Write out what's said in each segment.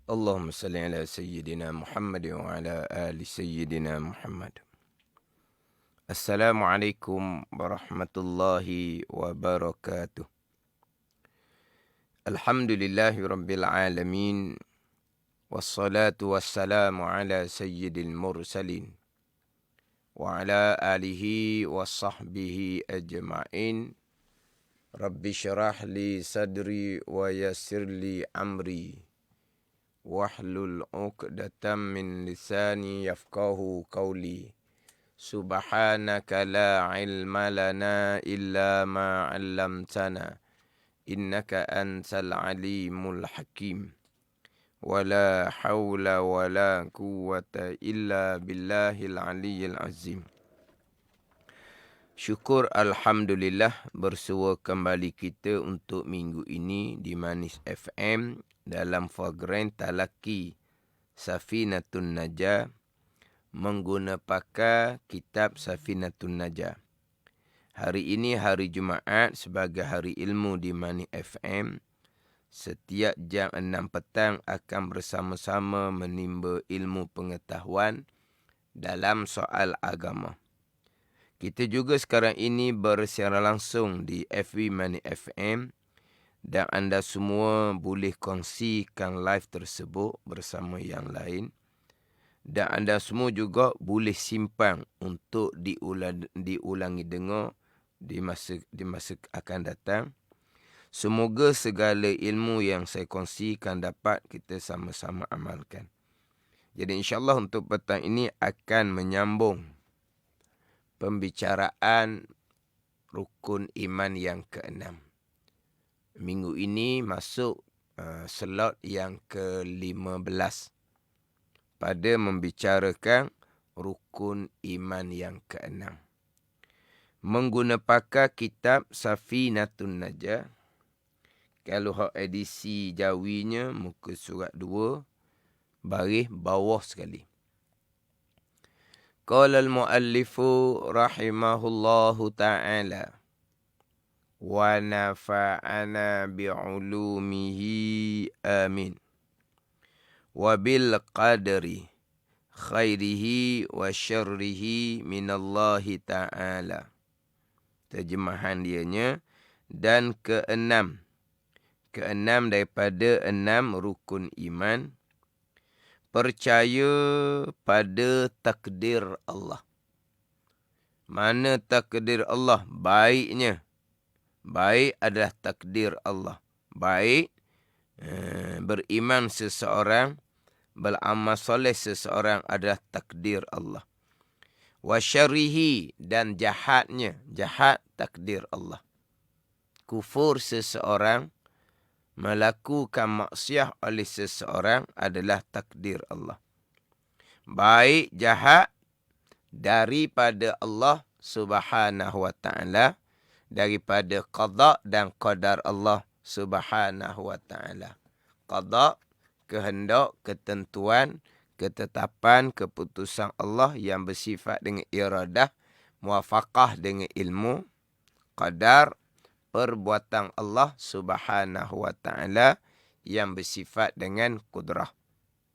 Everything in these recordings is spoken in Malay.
اللهم صل على سيدنا محمد وعلى آل سيدنا محمد. Assalamualaikum warahmatullahi wabarakatuh. Alhamdulillahi rabbil alamin. Wassalatu wassalamu ala sayyidil mursalin. Wa ala alihi wa sahbihi ajma'in. Rabbi syarah li sadri wa yassir li amri. Wahlul uqdatam min lisani yafqahu qawli. Subhanaka la ilma lana illa ma 'allamtana. Innaka antal alimul hakim. Wala hawla wala quwwata illa billahil aliyyil azim. Syukur alhamdulillah bersua kembali kita untuk minggu ini di Manis FM dalam program Talaki Safinatun Najah menggunakan kitab Safinatun Najah. Hari ini hari Jumaat sebagai hari ilmu di Manis FM. Setiap jam 6 petang akan bersama-sama menimba ilmu pengetahuan dalam soal agama. Kita juga sekarang ini bersiaran langsung di FB Manis FM dan anda semua boleh kongsikan live tersebut bersama yang lain. Dan anda semua juga boleh simpan untuk diulangi dengar di masa akan datang. Semoga segala ilmu yang saya kongsikan dapat kita sama-sama amalkan. Jadi insyaAllah untuk petang ini akan menyambung pembicaraan rukun iman yang ke-6. Minggu ini masuk slot yang ke-15 pada membicarakan rukun iman yang ke-6. Menggunakan kitab Safinatun Najah. Kalau hak edisi Jawinya muka surat 2 baris bawah sekali. Qala al-muallifu rahimahullahu ta'ala wa nafa'ana bi'ulumihi amin. Wa bil qadri khairihi wa syarrihi minallahi ta'ala. Terjemahan dianya, dan keenam daripada 6 rukun iman, percaya pada takdir Allah. Mana takdir Allah? Baiknya. Baik adalah takdir Allah. Baik beriman seseorang, beramal soleh seseorang adalah takdir Allah. Wa syarrihi, dan jahatnya, jahat takdir Allah. Kufur seseorang, melakukan maksiat oleh seseorang adalah takdir Allah. Baik jahat daripada Allah Subhanahu wa ta'ala, daripada qada dan qadar Allah Subhanahu wa ta'ala. Qada, kehendak, ketentuan, ketetapan, keputusan Allah yang bersifat dengan iradah, muwafaqah dengan ilmu. Qadar, perbuatan Allah Subhanahu wa ta'ala yang bersifat dengan kudrah.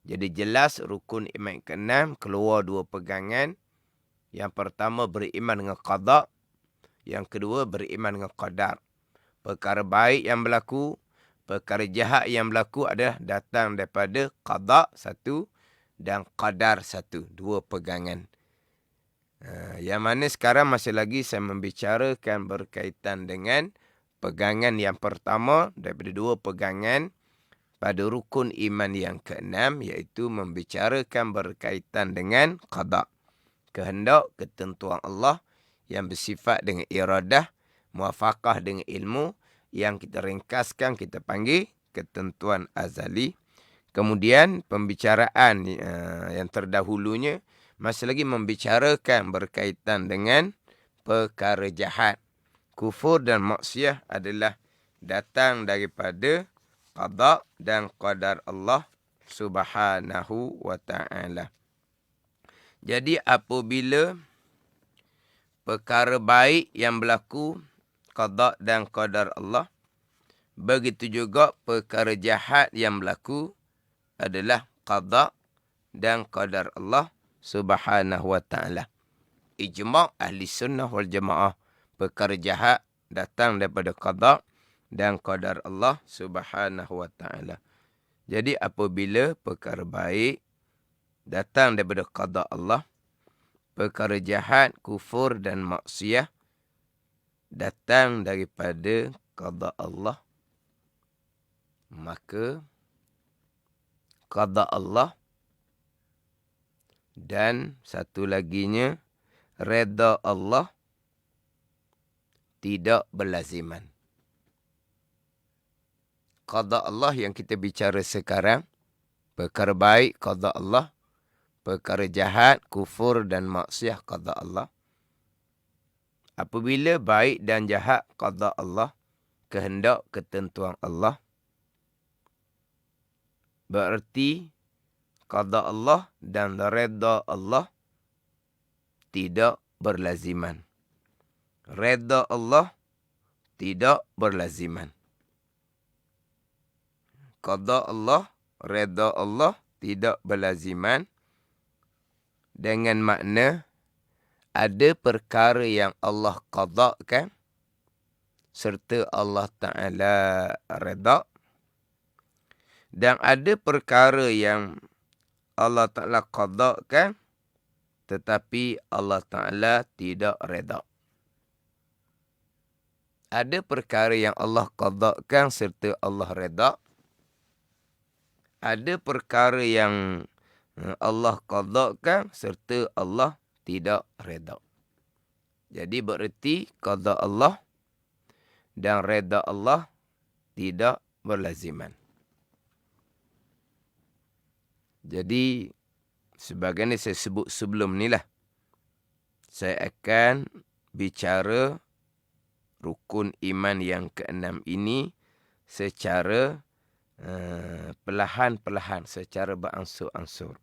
Jadi jelas rukun iman ke-6 keluar 2 pegangan. Yang pertama beriman dengan qada, yang kedua beriman dengan qadar. Perkara baik yang berlaku, perkara jahat yang berlaku adalah datang daripada qada satu dan qadar satu, 2 pegangan. Yang mana sekarang masih lagi saya membicarakan berkaitan dengan pegangan yang pertama daripada 2 pegangan pada rukun iman yang ke-6, iaitu membicarakan berkaitan dengan qada. Kehendak, ketentuan Allah yang bersifat dengan iradah, muwafaqah dengan ilmu, yang kita ringkaskan kita panggil ketentuan azali. Kemudian pembicaraan yang terdahulunya masih lagi membicarakan berkaitan dengan perkara jahat. Kufur dan maksiat adalah datang daripada qada dan qadar Allah Subhanahu wa ta'ala. Jadi apabila perkara baik yang berlaku, qada dan qadar Allah, begitu juga perkara jahat yang berlaku adalah qada dan qadar Allah Subhanahu wa ta'ala. Ijma' ahli sunnah wal jamaah, perkara jahat datang daripada qada dan qadar Allah Subhanahu wa ta'ala. Jadi apabila perkara baik datang daripada qada Allah, perkara jahat, kufur dan maksiat datang daripada qada Allah, maka qada Allah dan satu laginya redha Allah tidak berlaziman. Qada Allah yang kita bicara sekarang, perkara baik qada Allah, perkara jahat, kufur dan maksiat qada Allah. Apabila baik dan jahat qada Allah, kehendak ketentuan Allah, berarti qada Allah dan redha Allah tidak berlaziman. Redha Allah tidak berlaziman. Qada Allah, redha Allah tidak berlaziman dengan makna ada perkara yang Allah qadakan serta Allah Ta'ala redha, dan ada perkara yang Allah Ta'ala qadakan tetapi Allah Ta'ala tidak redha. Ada perkara yang Allah qadakan serta Allah redha. Ada perkara yang Allah qadakan serta Allah tidak redha. Jadi bererti qada Allah dan redha Allah tidak berlaziman. Jadi sebagaimana saya sebut sebelum ni lah, saya akan bicara rukun iman yang keenam ini secara perlahan-perlahan, secara beransur-ansur.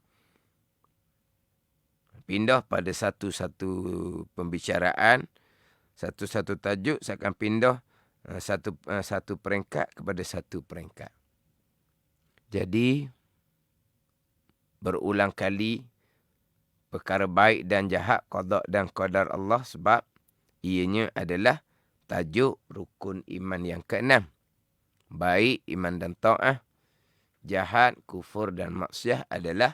Pindah pada satu-satu pembicaraan, satu-satu tajuk, saya akan pindah satu peringkat kepada satu peringkat. Jadi berulang kali perkara baik dan jahat, qada dan qadar Allah, sebab ianya adalah tajuk rukun iman yang keenam. Baik, iman dan ta'ah, jahat, kufur dan maksiat adalah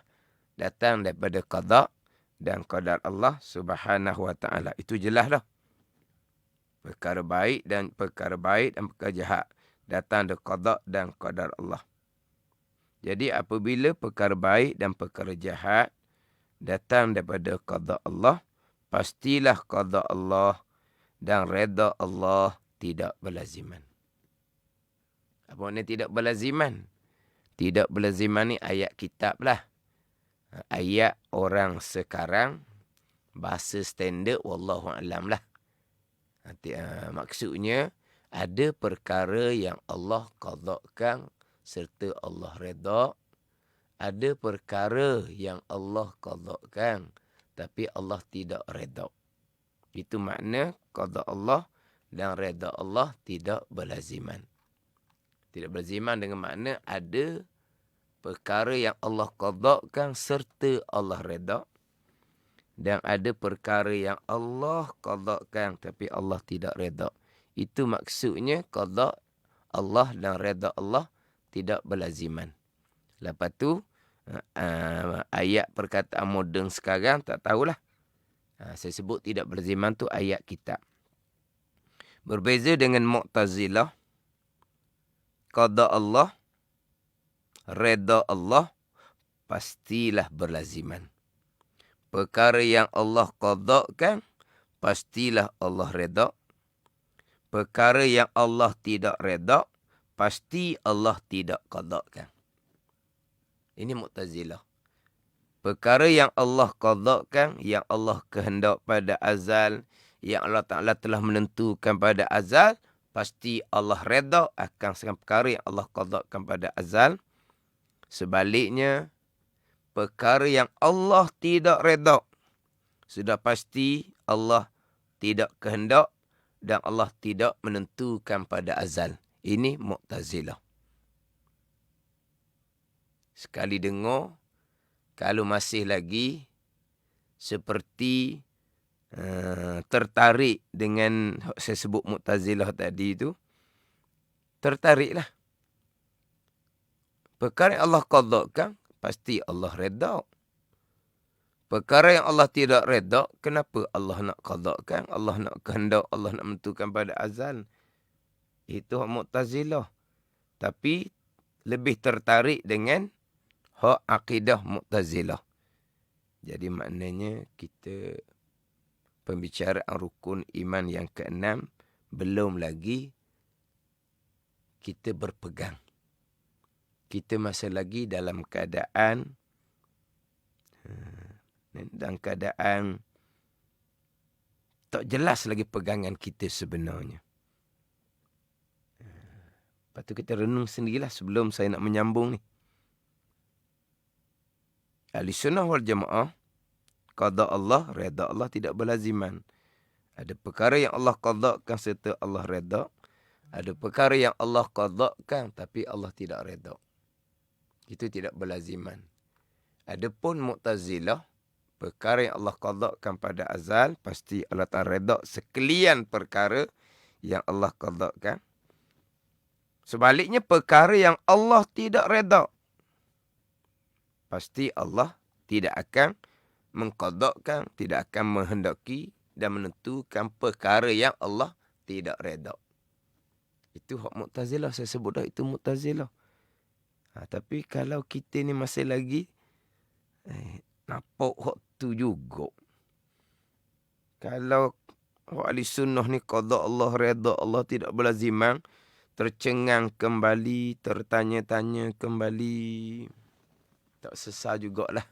datang daripada qada dan qadar Allah Subhanahu wa ta'ala. Itu jelas dah. Perkara baik dan perkara jahat datang dari qada dan qadar Allah. Jadi apabila perkara baik dan perkara jahat datang daripada qada Allah, pastilah qada Allah dan redha Allah tidak berlaziman. Apa makna tidak berlaziman? Tidak berlaziman ni ayat kitab lah. Ayat orang sekarang, bahasa standard wallahu alam lah. Maksudnya ada perkara yang Allah qadakan serta Allah redha. Ada perkara yang Allah qadakan tapi Allah tidak redha. Itu makna qada Allah dan redha Allah tidak berlaziman. Tidak berlaziman dengan makna ada perkara yang Allah qadakan serta Allah redha, dan ada perkara yang Allah qadakan tapi Allah tidak redha. Itu maksudnya qada Allah dan redha Allah tidak berlaziman. Lepas tu ayat perkataan moden sekarang tak tahulah. Saya sebut tidak berlaziman tu ayat kitab. Berbeza dengan Mu'tazilah, qada Allah, redha Allah pastilah berlaziman. Perkara yang Allah qadakan pastilah Allah redha. Perkara yang Allah tidak redha pasti Allah tidak qadakan. Ini Mu'tazilah. Perkara yang Allah qadakan, yang Allah kehendak pada azal, yang Allah Ta'ala telah menentukan pada azal, pasti Allah redha akan perkara yang Allah qadakan pada azal. Sebaliknya, perkara yang Allah tidak redha, sudah pasti Allah tidak kehendak dan Allah tidak menentukan pada azal. Ini Mu'tazilah. Sekali dengar, kalau masih lagi seperti tertarik dengan saya sebut Mu'tazilah tadi itu, tertariklah. Perkara yang Allah qadhakan, pasti Allah redha. Perkara yang Allah tidak redha, kenapa Allah nak qadhakan? Allah nak kehendak, Allah nak menentukan pada azal. Itu hak Mu'tazilah. Tapi lebih tertarik dengan hak akidah Mu'tazilah. Jadi maknanya kita pembicaraan rukun iman yang keenam, belum lagi kita berpegang. Kita masih lagi dalam keadaan tak jelas lagi pegangan kita sebenarnya. Lepas tu kita renung sendirilah sebelum saya nak menyambung ni. Ahli sunnah wal jamaah, qada Allah, reda Allah tidak berlaziman. Ada perkara yang Allah qadakan serta Allah reda. Ada perkara yang Allah qadakan tapi Allah tidak reda. Itu tidak berlaziman. Adapun Mu'tazilah, perkara yang Allah qadakan pada azal, pasti Allah Ta'ala reda sekalian perkara yang Allah qadakan. Sebaliknya, perkara yang Allah tidak reda, pasti Allah tidak akan mengqadakan, tidak akan menghendaki dan menentukan perkara yang Allah tidak reda. Itu hak Mu'tazilah, saya sebut dah itu Mu'tazilah. Tapi kalau kita ni masih lagi nampak hak tu juga. Kalau ahli sunnah ni qada Allah, reda Allah tidak berlaziman, tercengang kembali, tertanya-tanya kembali, tak sesal jugalah.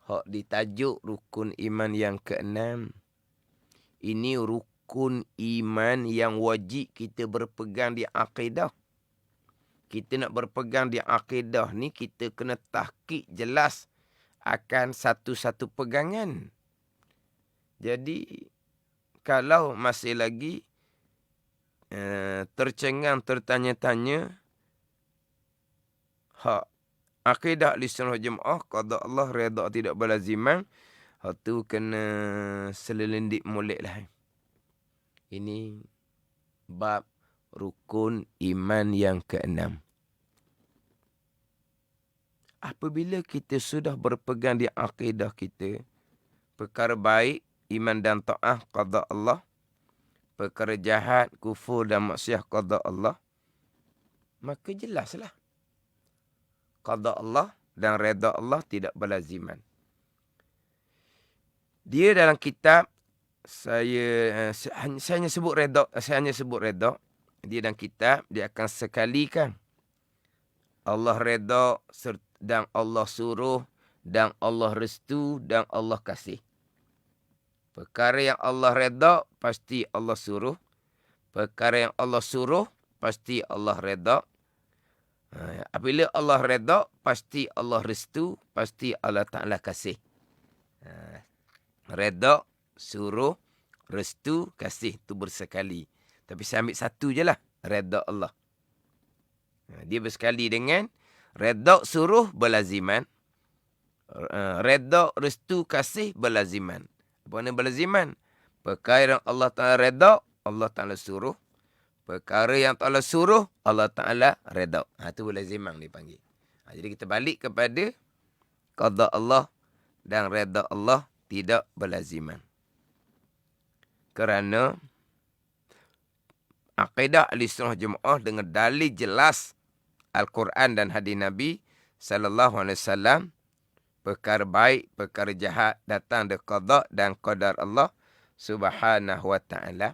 Hak ditajuk rukun iman yang keenam. Ini rukun iman yang wajib kita berpegang di akidah. Kita nak berpegang di akidah ni, kita kena tahqiq jelas akan satu-satu pegangan. Jadi, kalau masih lagi tercengang, tertanya-tanya, hak akidah ahli sunnah jemaah, qada Allah, reda tidak berlaziman, hak tu kena selelendik molek lah. Ini bab rukun iman yang keenam. Apabila kita sudah berpegang di akidah kita, perkara baik, iman dan ta'ah, qada Allah, perkara jahat, kufur dan maksiat, qada Allah, maka jelaslah qada Allah dan reda Allah tidak berlaziman. Dia dalam kitab, saya hanya sebut reda. Dia dalam kitab, dia akan sekalikan Allah reda dan Allah suruh dan Allah restu dan Allah kasih. Perkara yang Allah reda, pasti Allah suruh. Perkara yang Allah suruh, pasti Allah reda. Apabila Allah reda, pasti Allah restu, pasti Allah Ta'ala kasih. Reda, suruh, restu, kasih. Itu bersekali. Tapi saya ambil satu je lah. Reda Allah. Dia bersekali dengan reda, suruh, berlaziman. Reda, restu, kasih, berlaziman. Apa makna berlaziman? Perkara yang Allah Ta'ala reda, Allah Ta'ala suruh. Perkara yang Allah suruh, Allah Ta'ala reda. Itu berlaziman dipanggil. Jadi kita balik kepada qada Allah dan reda Allah tidak berlaziman. Kerana akidah ahli sunnah jemaah dengan dalil jelas Al-Quran dan hadis Nabi sallallahu alaihi wasallam, perkara baik, perkara jahat datang dari qada dan qadar Allah Subhanahu wa taala.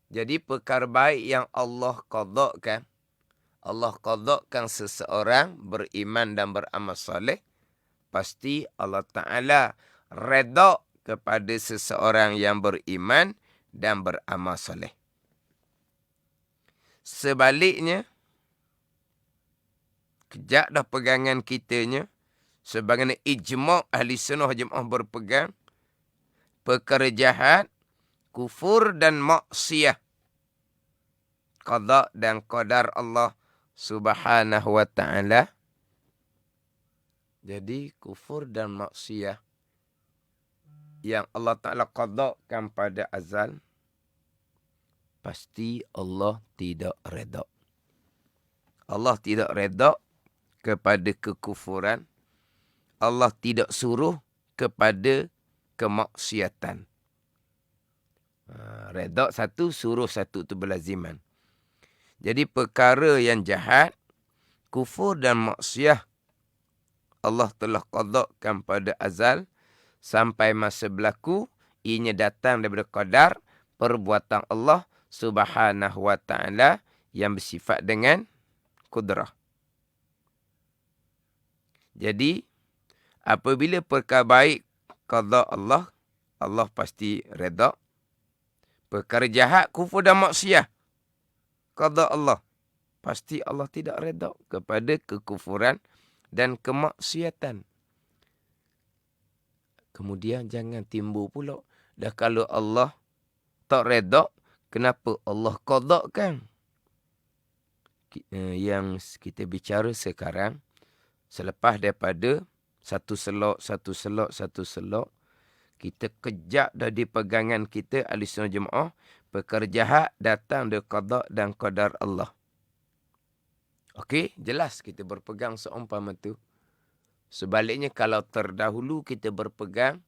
Jadi perkara baik yang Allah qadakan, Allah qadakan seseorang beriman dan beramal soleh, pasti Allah Taala redha kepada seseorang yang beriman dan beramal soleh. Sebaliknya, kejak dah pegangan kitanya, sebagaimana ijma' ahli sunnah jemaah berpegang, perkara jahat, kufur dan maksiat, qada dan qadar Allah Subhanahu wa ta'ala, Jadi kufur dan maksiyah yang Allah Ta'ala qadakkan pada azal, pasti Allah tidak redha. Allah tidak redha kepada kekufuran. Allah tidak suruh kepada kemaksiatan. Redha satu, suruh satu, itu berlaziman. Jadi perkara yang jahat, kufur dan maksiyah, Allah telah qadakkan pada azal, sampai masa berlaku, ianya datang daripada qadar, perbuatan Allah Subhanahu wa ta'ala yang bersifat dengan kudrah. Jadi, apabila perkara baik qada Allah, Allah pasti redha. Perkara jahat, kufur dan maksiyah, qada Allah, pasti Allah tidak redha kepada kekufuran dan kemaksiatan. Kemudian jangan timbul pula, dah kalau Allah tak redha, kenapa Allah qadakkan? Yang kita bicara sekarang, selepas daripada satu selok, kita kejap dari pegangan kita ahli sunnah jemaah, perkara jahat datang dari qada dan qadar Allah. Okey, jelas kita berpegang seumpama tu. Sebaliknya kalau terdahulu kita berpegang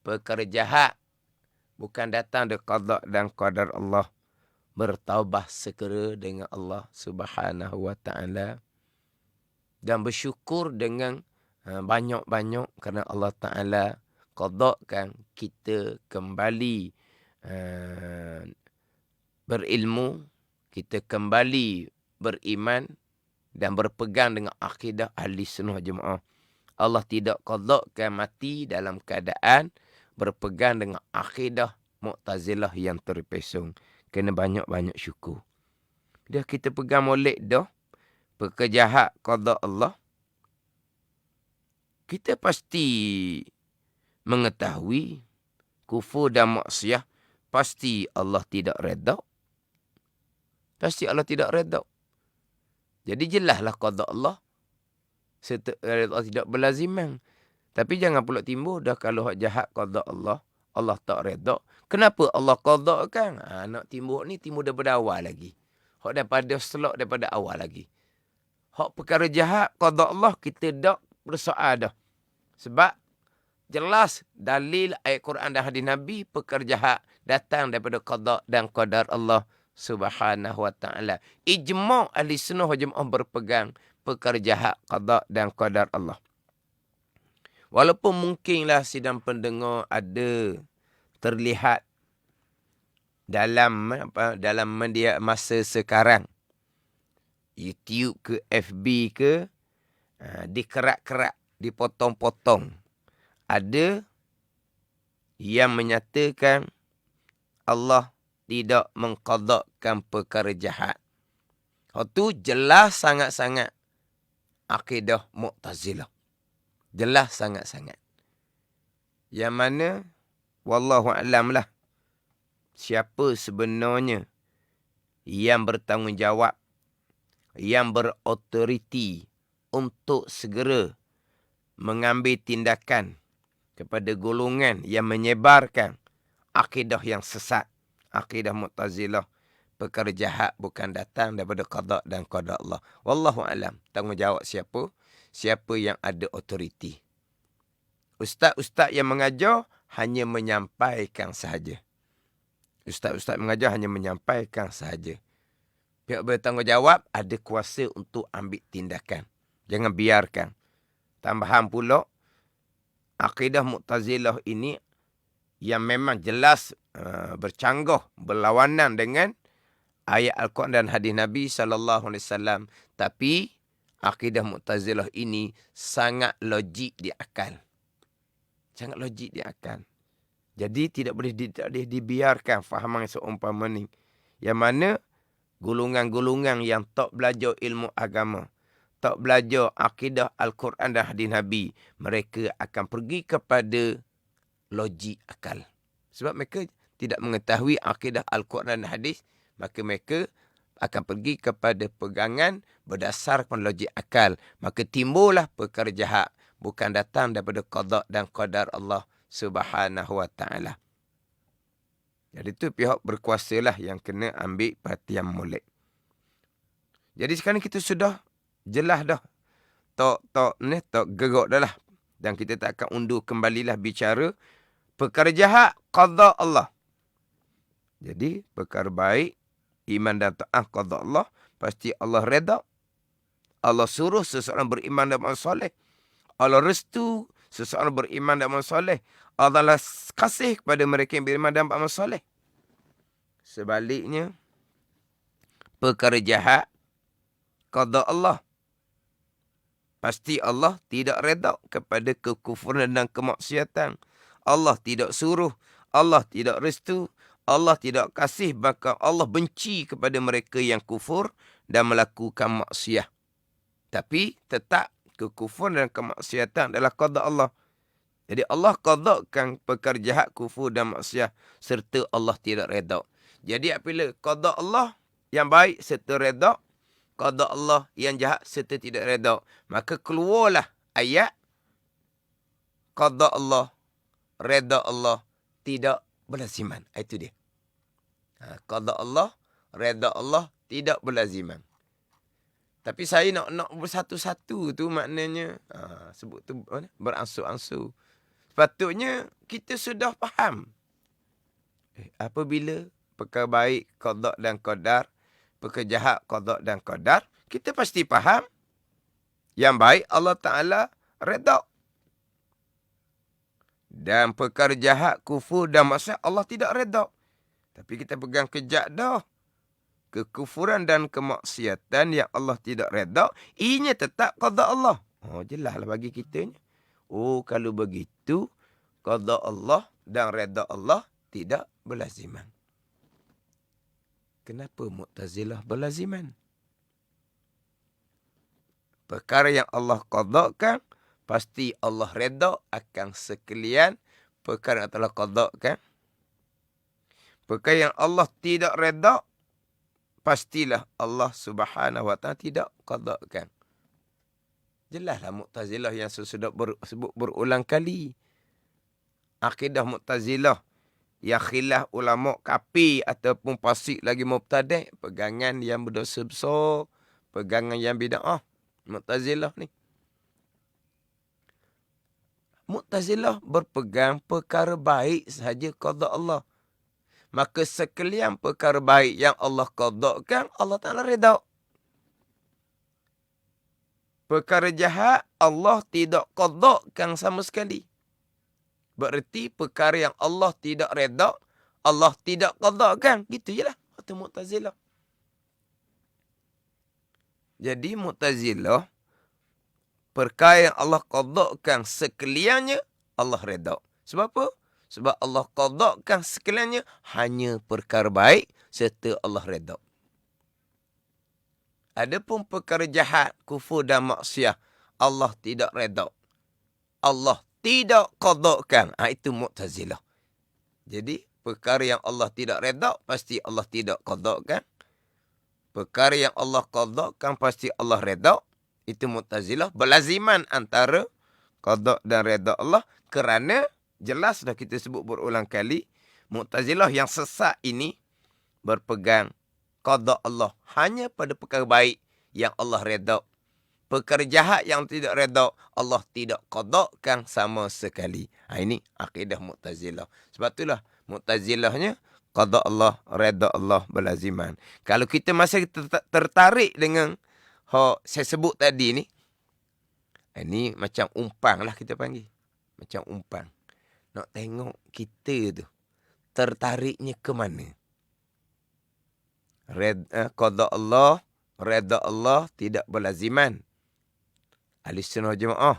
perkara jahat bukan datang dari qada dan qadar Allah, bertaubah segera dengan Allah Subhanahu wa ta'ala dan bersyukur dengan banyak-banyak kerana Allah Ta'ala qadakkan kita kembali berilmu, kita kembali beriman dan berpegang dengan akidah ahli sunnah jemaah. Allah tidak qadakkan mati dalam keadaan berpegang dengan akidah Mu'tazilah yang terpesong. Kena banyak-banyak syukur. Dah kita pegang molek dah, perkara jahat qada Allah, kita pasti mengetahui kufur dan maksiyah, pasti Allah tidak redha. Pasti Allah tidak redha. Jadi jelaslah qada Allah, Allah tidak berlaziman. Tapi jangan pula timbul dah kalau hak jahat qada Allah, Allah tak redha. Kenapa Allah qadakkan? Nak timbul ni timbul daripada awal lagi. Hak daripada selok daripada awal lagi. Hak perkara jahat qada Allah, kita dak bersoal dah. Sebab jelas dalil ayat Quran dan hadis Nabi, perkara jahat datang daripada qada dan qadar Allah Subhanahu wa ta'ala. Ijma' ahli sunnah wal jamaah berpegang perkara jahat qada dan qadar Allah. Walaupun mungkinlah sidang pendengar ada terlihat dalam media masa sekarang, YouTube ke FB ke, dikerak-kerak, dipotong-potong, ada yang menyatakan Allah tidak mengqadakkan perkara jahat. Itu jelas sangat-sangat akidah Mu'tazilah. Jelas sangat-sangat. Yang mana wallahu a'lam lah, siapa sebenarnya yang bertanggungjawab, yang berautoriti untuk segera mengambil tindakan kepada golongan yang menyebarkan akidah yang sesat, akidah Mu'tazilah, perkara jahat bukan datang daripada qada dan qada Allah. Wallahu a'lam. Tanggungjawab siapa? Siapa yang ada autoriti. Ustaz-ustaz yang mengajar hanya menyampaikan sahaja. Ustaz-ustaz mengajar hanya menyampaikan sahaja. Pihak bertanggungjawab ada kuasa untuk ambil tindakan. Jangan biarkan. Tambahan pula, akidah Mu'tazilah ini yang memang jelas bercanggah, berlawanan dengan ayat Al-Quran dan hadis Nabi SAW. Tapi akidah Mu'tazilah ini sangat logik di akal. Sangat logik di akal. Jadi tidak boleh dibiarkan fahaman seumpama ni. Yang mana golongan-golongan yang tak belajar ilmu agama, tak belajar akidah Al-Quran dan hadis Nabi, mereka akan pergi kepada logik akal. Sebab mereka tidak mengetahui akidah Al-Quran dan hadis, maka mereka akan pergi kepada pegangan berdasarkan logik akal. Maka timbullah perkara jahat bukan datang daripada qada dan qadar Allah Subhanahu wa taala. Jadi tu pihak berkuasalah yang kena ambil perhatian molek. Jadi sekarang kita sudah jelas dah. Tak gerak dah lah. Dan kita tak akan undur kembalilah bicara perkara jahat qada Allah. Jadi perkara baik, iman dan taat qada Allah, pasti Allah redha. Allah suruh seseorang beriman dan beramal soleh. Allah restu seseorang beriman dan beramal soleh. Allah kasih kepada mereka yang beriman dan beramal soleh. Sebaliknya, perkara jahat qada Allah. Pasti Allah tidak redha kepada kekufuran dan kemaksiatan. Allah tidak suruh, Allah tidak restu, Allah tidak kasih, bahkan Allah benci kepada mereka yang kufur dan melakukan maksiat. Tapi tetap kekufuran dan kemaksiatan adalah qada Allah. Jadi Allah qadakan perkara jahat, kufur dan maksiat serta Allah tidak redha. Jadi apabila qada Allah yang baik serta redha, qada Allah yang jahat serta tidak redha, maka keluarlah ayat qada Allah, redha Allah tidak berlaziman. Itu dia. Qada Allah, redha Allah tidak berlaziman. Tapi saya nak bersatu-satu tu maknanya sebut tu beransur-ansur. Sepatutnya kita sudah faham. Apabila perkara baik qada dan qadar, perkara jahat qada dan qadar, kita pasti faham yang baik Allah Ta'ala redha. Dan perkara jahat, kufur dan maksiat Allah tidak redha. Tapi kita pegang kejap dah. Kekufuran dan kemaksiatan yang Allah tidak redha, ianya tetap qada Allah. Jelaslah bagi kita. Kalau begitu, qada Allah dan redha Allah tidak berlaziman. Kenapa Mu'tazilah berlaziman? Perkara yang Allah qadakan, pasti Allah redha akan sekalian perkara yang telah qadakan. Perkara yang Allah tidak redha, pastilah Allah Subhanahu wa taala tidak qadakan. Jelaslah Mu'tazilah yang sudah sebut berulang kali. Akidah Mu'tazilah yang khilaf ulama kafir ataupun fasik lagi mubtadi', pegangan yang berdosa besar, pegangan yang bid'ah. Mu'tazilah ni. Mu'tazilah berpegang perkara baik sahaja qada Allah. Maka sekalian perkara baik yang Allah qadakan, Allah Ta'ala redha. Perkara jahat, Allah tidak qadakan sama sekali. Berarti perkara yang Allah tidak redha, Allah tidak qadakan. Gitu je lah kata Mu'tazilah. Jadi Mu'tazilah, perkara yang Allah qadakan sekaliannya, Allah redha. Sebab apa? Sebab Allah qadakan sekaliannya hanya perkara baik serta Allah redha. Adapun perkara jahat, kufur dan maksiat, Allah tidak redha. Allah tidak qadakan. Itu Mu'tazilah. Jadi perkara yang Allah tidak redha, pasti Allah tidak qadakan. Perkara yang Allah qadakan, pasti Allah redha. Itu Mu'tazilah. Berlaziman antara qada dan redha Allah, kerana jelas dah kita sebut berulang kali, Mu'tazilah yang sesat ini berpegang qada Allah hanya pada perkara baik yang Allah redha. Perkara jahat yang tidak redha, Allah tidak qadakan sama sekali. Ini akidah Mu'tazilah. Sebab itulah Mu'tazilahnya qada Allah, redha Allah berlaziman. Kalau kita masih tertarik dengan saya sebut tadi ni, ini macam umpang lah kita panggil. Macam umpang. Nak tengok kita tu tertariknya ke mana. Qada Allah, redha Allah tidak berlaziman. Ahlussunnah Jamaah.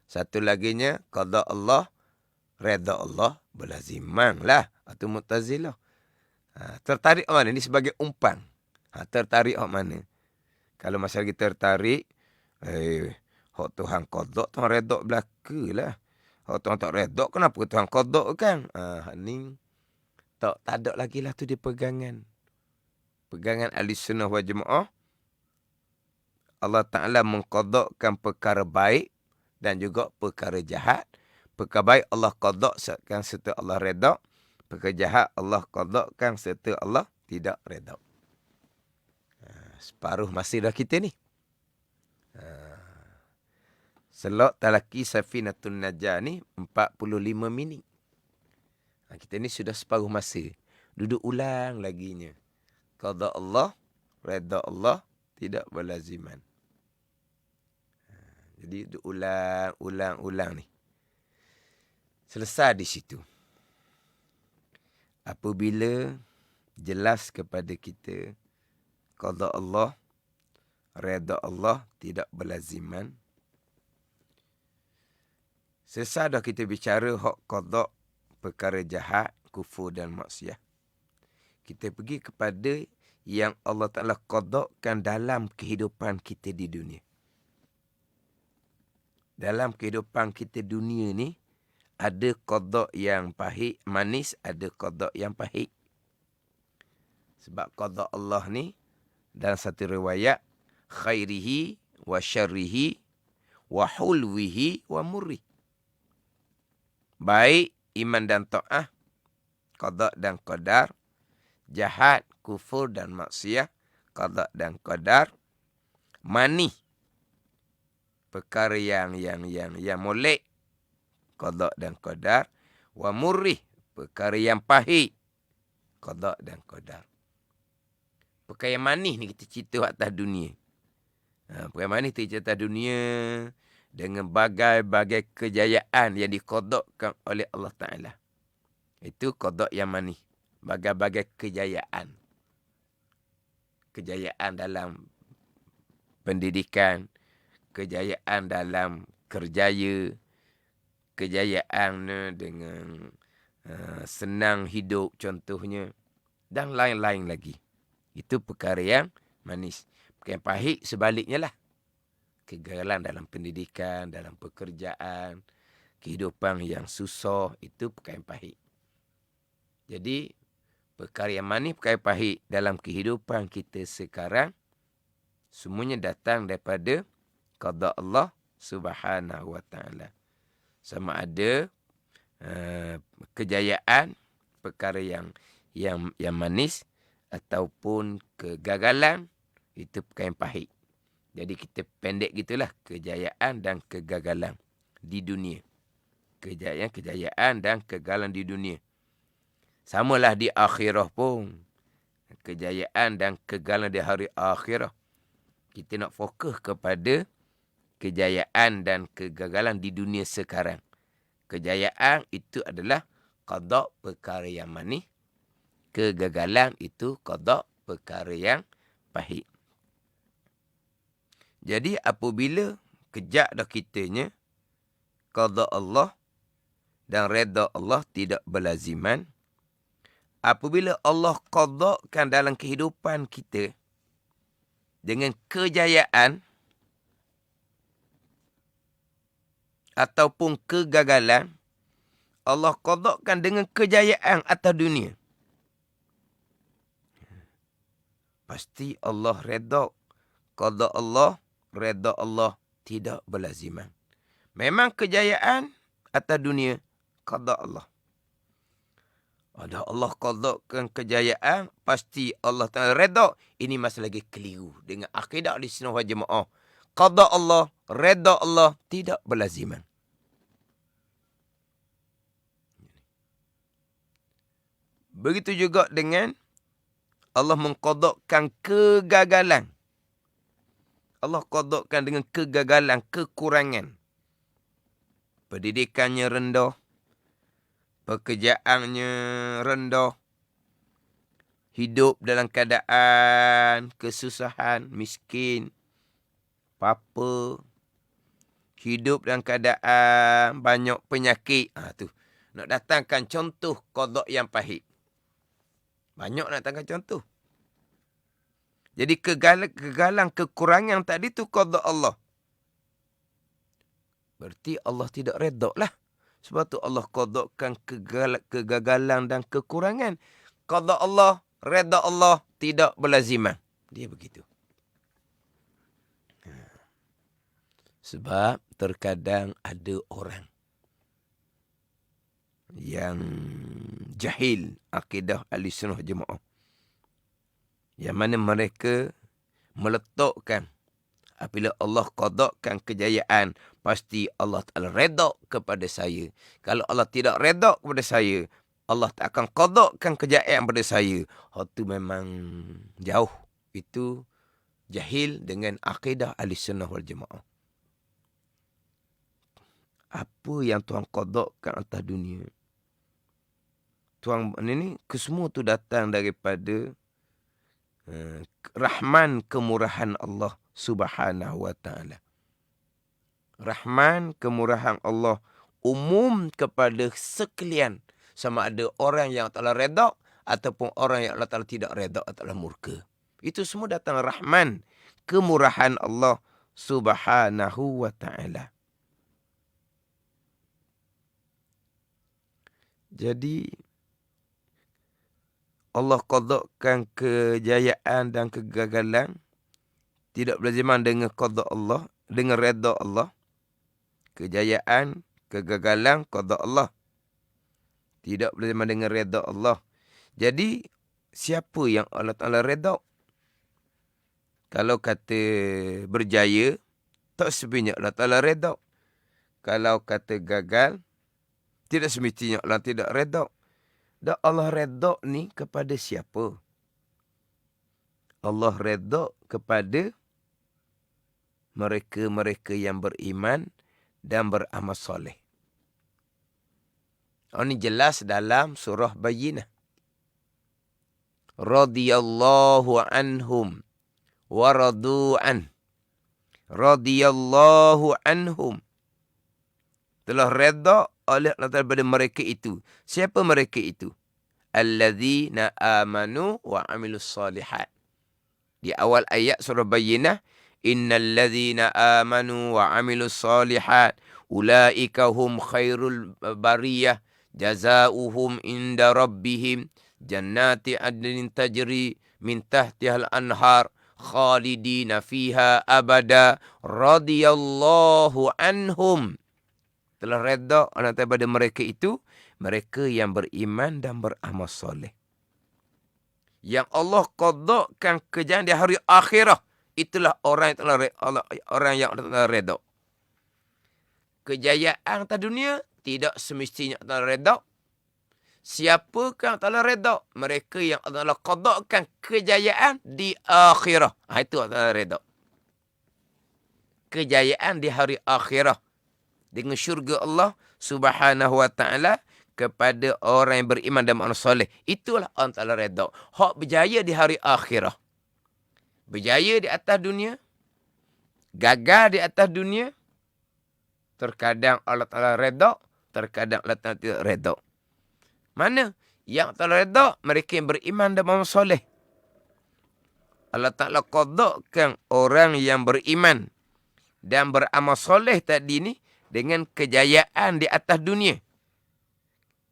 Satu laginya qada Allah, redha Allah berlaziman lah. Atau Mu'tazilah. Tertarik mana? Ini sebagai umpang. Tertarik mana? Kalau masa lagi tertarik, hak Tuhan qada, Tuhan redha belaka lah. Hak Tuhan tak redha, kenapa Tuhan qada kan? Ni tak ada lagi lah tu dia pegangan. Pegangan Ahlussunnah wal Jamaah. Allah Ta'ala mengqadakan perkara baik dan juga perkara jahat. Perkara baik Allah qadakkan serta Allah redha. Perkara jahat Allah qadakkan serta Allah tidak redha. Separuh masa dah kita ni. Selok talaki Safinatun Najah ni 45 minit. Kita ni sudah separuh masa. Duduk ulang laginya. Qada Allah, redha Allah, tidak berlaziman. Jadi duduk ulang ni. Selesai di situ. Apabila jelas kepada kita qada Allah, redha Allah tidak berlaziman. Selesai dah kita bicara hak qada perkara jahat, kufur dan maksiat. Kita pergi kepada yang Allah Ta'ala qadakkan dalam kehidupan kita di dunia. Dalam kehidupan kita dunia ni, ada qada yang pahit, manis, ada qada yang pahit. Sebab qada Allah ni, dalam satu riwayat, khairihi wa syarrihi wa hulwihi wa murrih. Baik, iman dan ta'ah, qada dan qadar, jahat, kufur dan maksiat, qada dan qadar, manih, perkara yang molek, qada dan qadar, wa murrih, perkara yang pahit, qada dan qadar. Perkara yang manis ni kita cerita atas dunia. Perkara manis kita cerita atas dunia dengan bagai-bagai kejayaan yang diqadakkan oleh Allah Ta'ala. Itu qada yang manis. Bagai-bagai kejayaan. Kejayaan dalam pendidikan, kejayaan dalam kerjaya, kejayaan dengan senang hidup contohnya, dan lain-lain lagi. Itu perkara yang manis. Perkara yang pahit sebaliknya lah. Kegagalan dalam pendidikan, dalam pekerjaan, kehidupan yang susah, itu perkara yang pahit. Jadi, perkara yang manis, perkara yang pahit dalam kehidupan kita sekarang, semuanya datang daripada qada Allah Subhanahu wa Ta'ala. Sama ada kejayaan, perkara yang manis, ataupun kegagalan, itu perkara yang pahit. Jadi kita pendek gitulah, kejayaan dan kegagalan di dunia. Kejayaan dan kegagalan di dunia. Samalah di akhirah pun. Kejayaan dan kegagalan di hari akhirah. Kita nak fokus kepada kejayaan dan kegagalan di dunia sekarang. Kejayaan itu adalah qada perkara yang manis. Kegagalan itu qada perkara yang pahit. Jadi apabila kejak dah kitanya, qada Allah dan redha Allah tidak berlaziman. Apabila Allah qadakkan dalam kehidupan kita dengan kejayaan ataupun kegagalan, Allah qadakkan dengan kejayaan atas dunia. Pasti Allah redha. Qada Allah, redha Allah tidak berlaziman. Memang kejayaan atas dunia, qada Allah. Ada Allah qadakkan kejayaan, pasti Allah Ta'ala redha. Ini masih lagi keliru dengan akidah di Sunnah wal Jamaah. Qada Allah, redha Allah tidak berlaziman. Begitu juga dengan Allah mengqadakkan kegagalan. Allah qadakkan dengan kegagalan, kekurangan. Pendidikannya rendah, pekerjaannya rendah, hidup dalam keadaan kesusahan, miskin, apa-apa, hidup dalam keadaan banyak penyakit. Tu nak datangkan contoh qada yang pahit. Banyak nak datangkan contoh. Jadi kegagalan, kekurangan tadi tu qada Allah. Berarti Allah tidak redha lah. Sebab tu Allah qadakkan kegagalan dan kekurangan. Qada Allah, redha Allah tidak berlaziman. Dia begitu. Sebab terkadang ada orang yang jahil akidah Ahlussunnah Jemaah, yang mana mereka meletakkan apabila Allah qadakkan kejayaan, pasti Allah Ta'ala redha kepada saya. Kalau Allah tidak redha kepada saya, Allah tak akan qadakkan kejayaan kepada saya. Itu memang jauh. Itu jahil dengan akidah Ahlussunnah wal Jemaah. Apa yang Tuhan qadakkan atas dunia, Tuhan ini kesemua tu datang daripada rahman kemurahan Allah Subhanahu wa ta'ala. Rahman kemurahan Allah umum kepada sekalian, sama ada orang yang Allah redha ataupun orang yang Allah Ta'ala tidak redha atau murka. Itu semua datang rahman kemurahan Allah Subhanahu wa ta'ala. Jadi Allah qadakkan kejayaan dan kegagalan tidak berlazaman dengan qada Allah, dengan redha Allah. Kejayaan, kegagalan, qada Allah tidak berlazaman dengan redha Allah. Jadi siapa yang Allah Ta'ala redha? Kalau kata berjaya, tak sebenarnya Allah Ta'ala redha. Kalau kata gagal, tidak semestinya Allah tidak redha. Dan Allah redha ni kepada siapa? Allah redha kepada mereka-mereka yang beriman dan beramal soleh. Ini jelas dalam surah Bayyinah. Radiyallahu anhum wa radu'an. Radiyallahu anhum. Telah redha oleh Allah daripada mereka itu. Siapa mereka itu? Alladzina amanu wa amilus salihat. Di awal ayat surah Bayyinah, innal ladzina amanu wa amilus salihat ulaika hum khairul bariyah jazaohum inda rabbihim jannati adnin tajri min tahtihal anhar khalidina fiha abada radhiyallahu anhum. Telah redha daripada mereka itu, mereka yang beriman dan beramal soleh. Yang Allah qadakkan kejayaan di hari akhirah, itulah orang yang telah Allah redha. Kejayaan atas dunia tidak semestinya telah redha. Siapakah yang telah redha? Mereka yang Allah qadakkan kejayaan di akhirah. Itu telah redha. Kejayaan di hari akhirah dengan syurga Allah Subhanahu wa ta'ala kepada orang yang beriman dan beramal soleh. Itulah Allah Ta'ala redha. Hak berjaya di hari akhirah. Berjaya di atas dunia, gagal di atas dunia, terkadang Allah Ta'ala redha, terkadang Allah Ta'ala tidak redha. Mana yang Ta'ala redha? Mereka yang beriman dan beramal soleh. Allah Ta'ala qadakkan orang yang beriman dan beramal soleh tadi ni dengan kejayaan di atas dunia.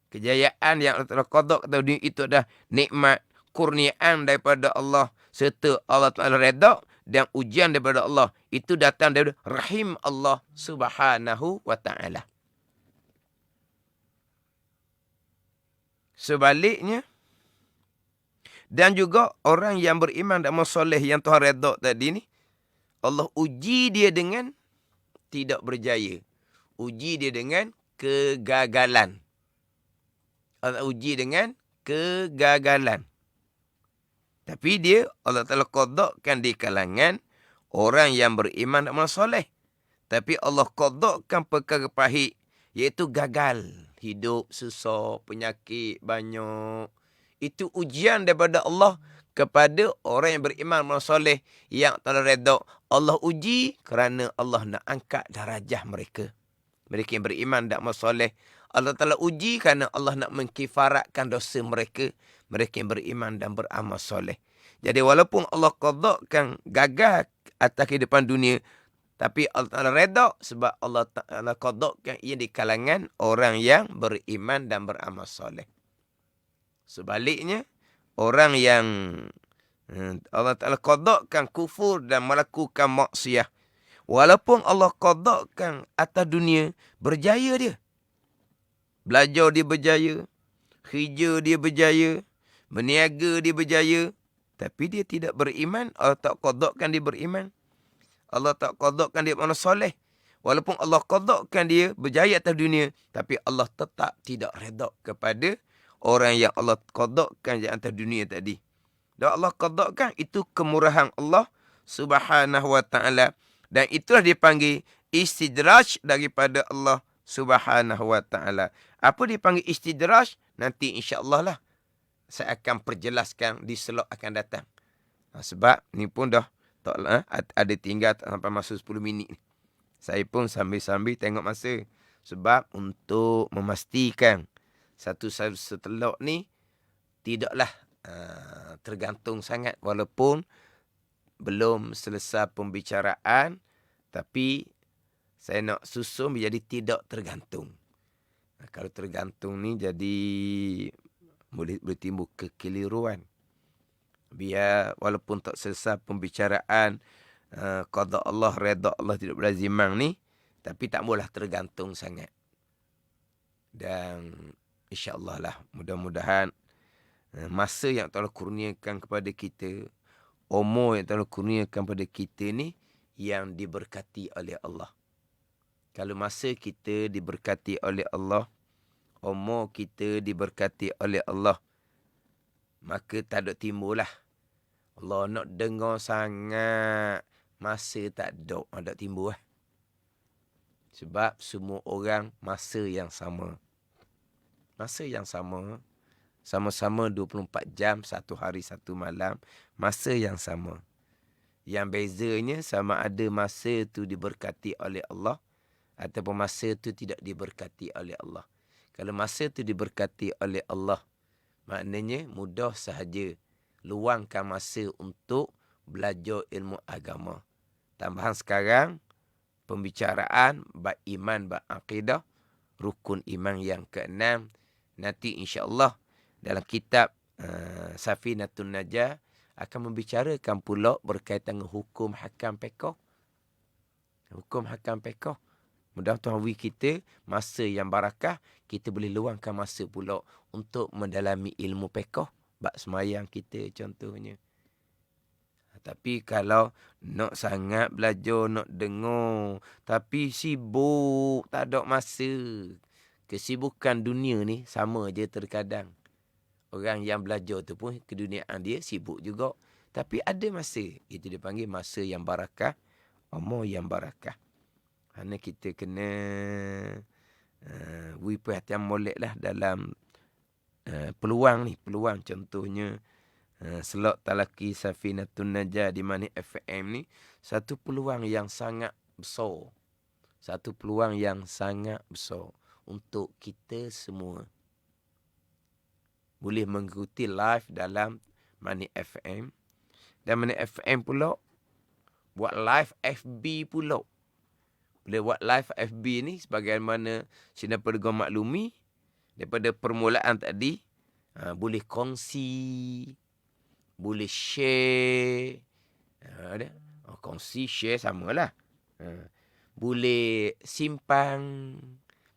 Kejayaan yang Allah Ta'ala qadak atas dunia itu adalah nikmat, kurniaan daripada Allah serta Allah Ta'ala redha dan ujian daripada Allah. Itu datang dari rahim Allah Subhanahu wa ta'ala. Sebaliknya, dan juga orang yang beriman dan beramal soleh yang Tuhan redha tadi ni, Allah uji dia dengan tidak berjaya. Uji dia dengan kegagalan. Allah uji dengan kegagalan. Tapi dia, Allah Ta'ala qadakkan di kalangan orang yang beriman dan beramal soleh. Tapi Allah qadakkan perkara pahit, iaitu gagal. Hidup susah, penyakit banyak. Itu ujian daripada Allah kepada orang yang beriman dan beramal soleh yang telah redha. Allah uji kerana Allah nak angkat darajah mereka. Mereka yang beriman dan beramal soleh. Allah Ta'ala uji kerana Allah nak mengkifaratkan dosa mereka. Mereka yang beriman dan beramal soleh. Jadi walaupun Allah qadakkan gagal atas kehidupan dunia, tapi Allah Ta'ala redha sebab Allah Ta'ala qadakkan ia di kalangan orang yang beriman dan beramal soleh. Sebaliknya, orang yang Allah Ta'ala qadakkan kufur dan melakukan maksiat, Walaupun Allah qadakkan atas dunia, berjaya dia. Belajar dia berjaya, kerja dia berjaya, berniaga dia berjaya, tapi dia tidak beriman, Allah tak qadakkan dia beriman. Allah tak qadakkan dia manusia soleh. Walaupun Allah qadakkan dia berjaya atas dunia, tapi Allah tetap tidak redha kepada orang yang Allah qadakkan di atas dunia tadi. Dan Allah qadakkan itu kemurahan Allah Subhanahu wa taala, dan itulah dipanggil istidraj daripada Allah Subhanahu wa taala. Apa dipanggil istidraj? Nanti insya-Allah lah saya akan perjelaskan di slot akan datang. Sebab ni pun dah ada tinggal sampai masa 10 minit. Saya pun sambil-sambil tengok masa. Sebab untuk memastikan satu setelok ni tidaklah tergantung sangat. Walaupun belum selesai pembicaraan, tapi saya nak susun menjadi tidak tergantung. Kalau tergantung ni jadi boleh timbul kekeliruan. Biar walaupun tak selesai pembicaraan qada Allah, redha Allah tidak berlazimang ni, tapi tak boleh tergantung sangat. Dan insya-Allah lah, mudah-mudahan masa yang Allah kurniakan kepada kita, umur yang Allah kurniakan kepada kita ni yang diberkati oleh Allah. Kalau masa kita diberkati oleh Allah, umur kita diberkati oleh Allah, maka tak ada timbul lah Allah nak dengar sangat, masa tak ada timbul lah. Sebab semua orang masa yang sama. Masa yang sama. Sama-sama 24 jam, satu hari, satu malam. Masa yang sama. Yang bezanya sama ada masa tu diberkati oleh Allah, ataupun masa tu tidak diberkati oleh Allah. Kalau masa tu diberkati oleh Allah, maknanya mudah sahaja luangkan masa untuk belajar ilmu agama. Tambahan sekarang, pembicaraan bab iman, bab akidah, rukun iman yang ke-6. Nanti insya-Allah dalam kitab Safinatun Najah akan membicarakan pula berkaitan dengan hukum hakam pekoh. Hukum hakam pekoh. Mudah-mudahan kita masa yang barakah, kita boleh luangkan masa pula untuk mendalami ilmu pekoh. Bab semayang kita contohnya. Tapi kalau nak sangat belajar, nak dengar, tapi sibuk, tak ada masa. Kesibukan dunia ni sama je terkadang. Orang yang belajar tu pun keduniaan dia sibuk juga. Tapi ada masa. Itu dipanggil masa yang barakah, umur yang barakah. Kerana kita kena beri perhatian molek lah dalam peluang ni. Peluang contohnya slot Talaki Safinatun Najah di Mani FM ni, satu peluang yang sangat besar. Satu peluang yang sangat besar untuk kita semua. Boleh mengikuti live dalam Mani FM. Dan Mani FM pula buat live FB pula. Boleh buat live FB ni sebagaimana saya dapat maklumi daripada permulaan tadi, boleh kongsi, boleh share. Kongsi, share samalah. Boleh simpan.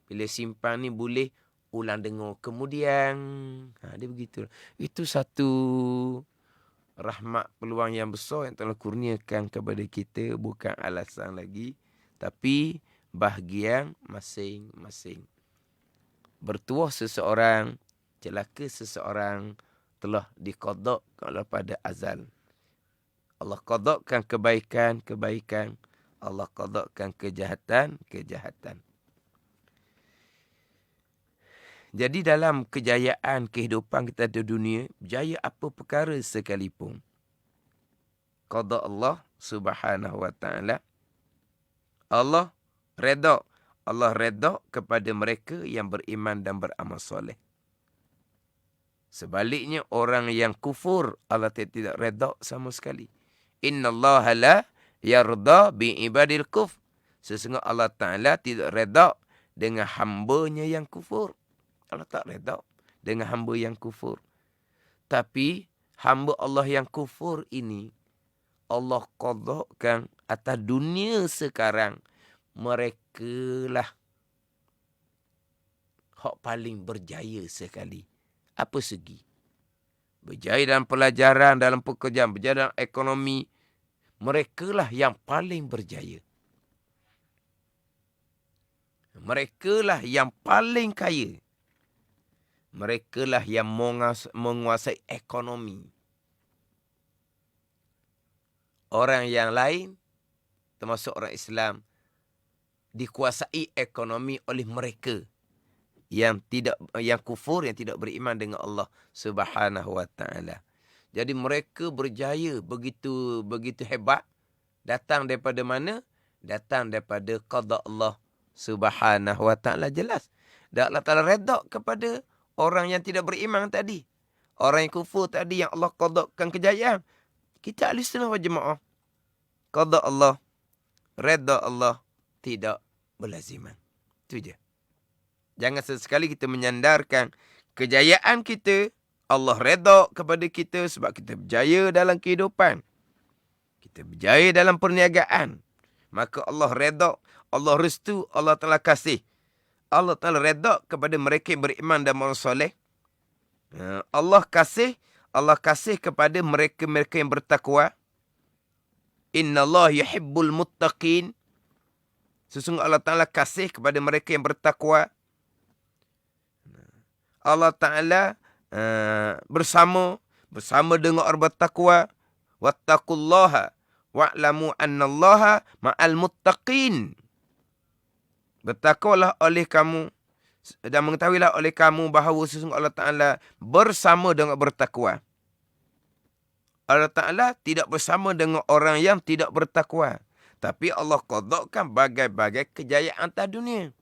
Bila simpan ni boleh ulang dengar kemudian. Dia begitu. Itu satu rahmat, peluang yang besar yang telah kurniakan kepada kita. Bukan alasan lagi, tapi bahagian masing-masing. Bertuah seseorang, celaka seseorang, telah diqadakkan pada azal. Allah qadakkan kebaikan, Allah qadakkan kejahatan. Jadi dalam kejayaan kehidupan kita di dunia, berjaya apa perkara sekalipun, qada Allah Subhanahu wa taala, Allah redha. Allah redha kepada mereka yang beriman dan beramal soleh. Sebaliknya orang yang kufur, Allah tidak redha sama sekali. Innallaha la yarda bi ibadil kufr. Sesungguhnya Allah Ta'ala tidak redha dengan hambanya yang kufur. Allah tak redha dengan hamba yang kufur. Tapi hamba Allah yang kufur ini, Allah qadakkan atas dunia sekarang, merekalah hak paling berjaya sekali. Apa segi? Berjaya dalam pelajaran, dalam pekerjaan, berjaya dalam ekonomi. Merekalah yang paling berjaya. Merekalah yang paling kaya. Merekalah yang menguasai ekonomi. Orang yang lain, termasuk orang Islam, dikuasai ekonomi oleh mereka yang kufur, yang tidak beriman dengan Allah Subhanahu wa taala. Jadi mereka berjaya begitu hebat. Datang daripada mana? Datang daripada qada Allah Subhanahu wa taala, jelas. Dan Allah Taala redha kepada orang yang tidak beriman tadi. Orang yang kufur tadi, yang Allah qadakan kejayaan. Kita ahli sunnah wal jamaah. Qada Allah, redha Allah tidak berlaziman. Itu je. Jangan sesekali kita menyandarkan kejayaan kita. Allah redha kepada kita sebab kita berjaya dalam kehidupan. Kita berjaya dalam perniagaan. Maka Allah redha, Allah restu, Allah Taala kasih. Allah Taala redha kepada mereka yang beriman dan beramal soleh. Allah kasih kepada mereka-mereka yang bertakwa. Innallaha yuhibbul muttaqin. Sesungguhnya Allah Taala kasih kepada mereka yang bertakwa. Allah Ta'ala bersama dengan orang bertakwa. Wattaqullaha wa'lamu annallaha ma'al muttaqin. Bertakwalah oleh kamu dan mengetahuilah oleh kamu bahawa sesungguhnya Allah Ta'ala bersama dengan bertakwa. Allah Ta'ala tidak bersama dengan orang yang tidak bertakwa. Tapi Allah qadakan bagai-bagai kejayaan atas dunia.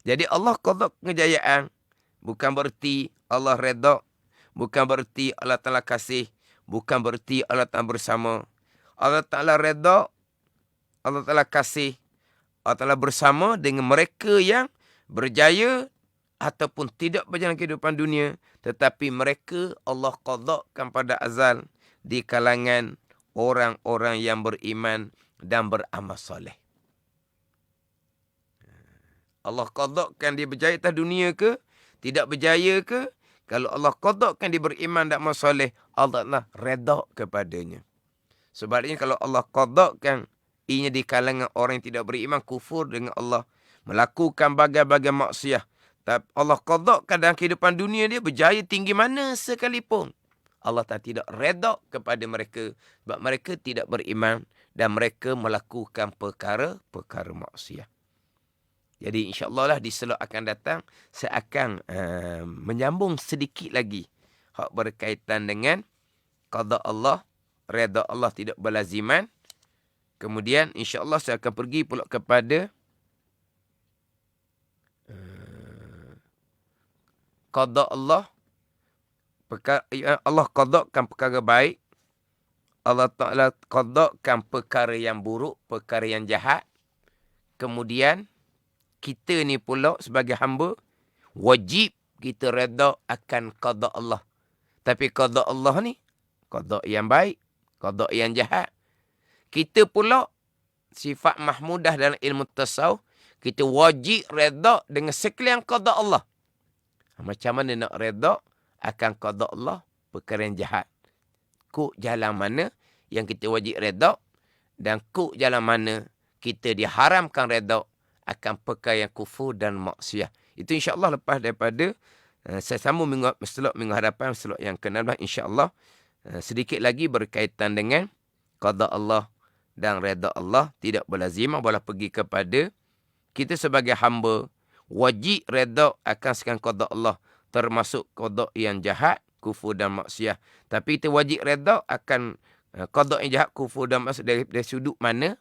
Jadi Allah qadak kejayaan. Bukan berarti Allah redha. Bukan berarti Allah Ta'ala kasih. Bukan berarti Allah Ta'ala bersama. Allah Ta'ala redha. Allah Ta'ala kasih. Allah Ta'ala bersama dengan mereka yang berjaya ataupun tidak berjalan kehidupan dunia. Tetapi mereka Allah qadakkan pada azal di kalangan orang-orang yang beriman dan beramal soleh. Allah qadakkan dia berjaya atas dunia ke, tidak berjaya ke, kalau Allah qadakkan dia beriman dan beramal soleh, Allah Ta'ala redha kepadanya. Sebaliknya kalau Allah qadakkan ianya di kalangan orang yang tidak beriman, kufur dengan Allah, melakukan bagai-bagai maksiat, tapi Allah qadakkan dalam kehidupan dunia dia berjaya tinggi mana sekalipun, Allah Ta'ala tidak redha kepada mereka sebab mereka tidak beriman dan mereka melakukan perkara-perkara maksiat. Jadi insya-Allah lah di slot akan datang saya akan menyambung sedikit lagi hak berkaitan dengan qada Allah, redha Allah tidak berlaziman. Kemudian insya-Allah saya akan pergi pula kepada qada Allah, Allah qadakan perkara baik, Allah Ta'ala qadakan perkara yang buruk, perkara yang jahat. Kemudian kita ni pula sebagai hamba wajib kita redha akan qada Allah. Tapi qada Allah ni qada yang baik, qada yang jahat. Kita pula sifat mahmudah dalam ilmu tasawuf, kita wajib redha dengan sekalian qada Allah. Macam mana nak redha akan qada Allah perkara yang jahat? Kuk jalan mana yang kita wajib redha dan kuk jalan mana kita diharamkan redha akan perkara yang kufur dan maksiat. Itu insya-Allah lepas daripada saya sambung minggu hadapan, slot yang ke-16 insya-Allah. Sedikit lagi berkaitan dengan qada Allah dan redha Allah tidak berlazimah, boleh pergi kepada kita sebagai hamba wajib redha akan sekalian qada Allah, termasuk qada yang jahat, kufur dan maksiat. Tapi kita wajib redha akan qada yang jahat, kufur dan maksiat dari sudut mana,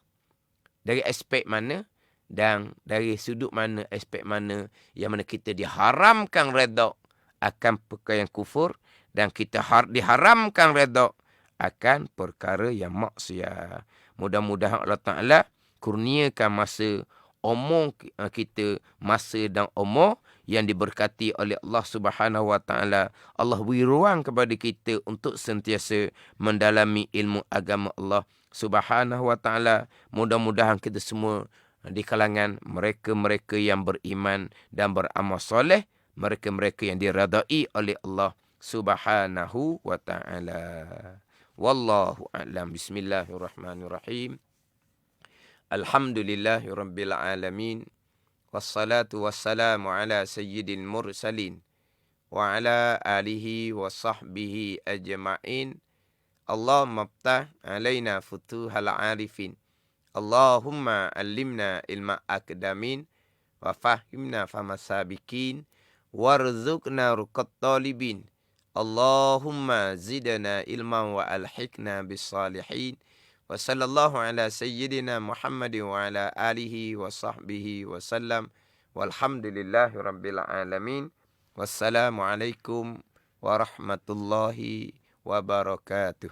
dari aspek mana, dan dari sudut mana, aspek mana yang mana kita diharamkan redha akan perkara yang kufur dan kita diharamkan redha akan perkara yang maksiat. Mudah-mudahan Allah Ta'ala kurniakan masa umur kita, masa dan umur yang diberkati oleh Allah Subhanahu wa Ta'ala. Allah beri ruang kepada kita untuk sentiasa mendalami ilmu agama Allah Subhanahu wa ta'ala. Mudah-mudahan kita semua di kalangan mereka-mereka yang beriman dan beramal soleh, mereka-mereka yang diradai oleh Allah Subhanahu wa ta'ala. Wallahu a'lam. Bismillahirrahmanirrahim. Alhamdulillahirabbil alamin. Wassalatu wassalamu ala sayyidil mursalin wa ala alihi wa sahbihi ajma'in. Allahumma ftah alaina futuhal arifin. Allahumma allimna ilma akdamin wa fahimna fahma sabiqin warzuqna ruqat talibin. Allahumma zidna ilman wa alhiqna bis salihin. Wa sallallahu ala sayyidina Muhammadin wa ala alihi wa sahbihi wa sallam. Walhamdulillahi rabbil alamin. Wassalamualaikum warahmatullahi wabarakatuh.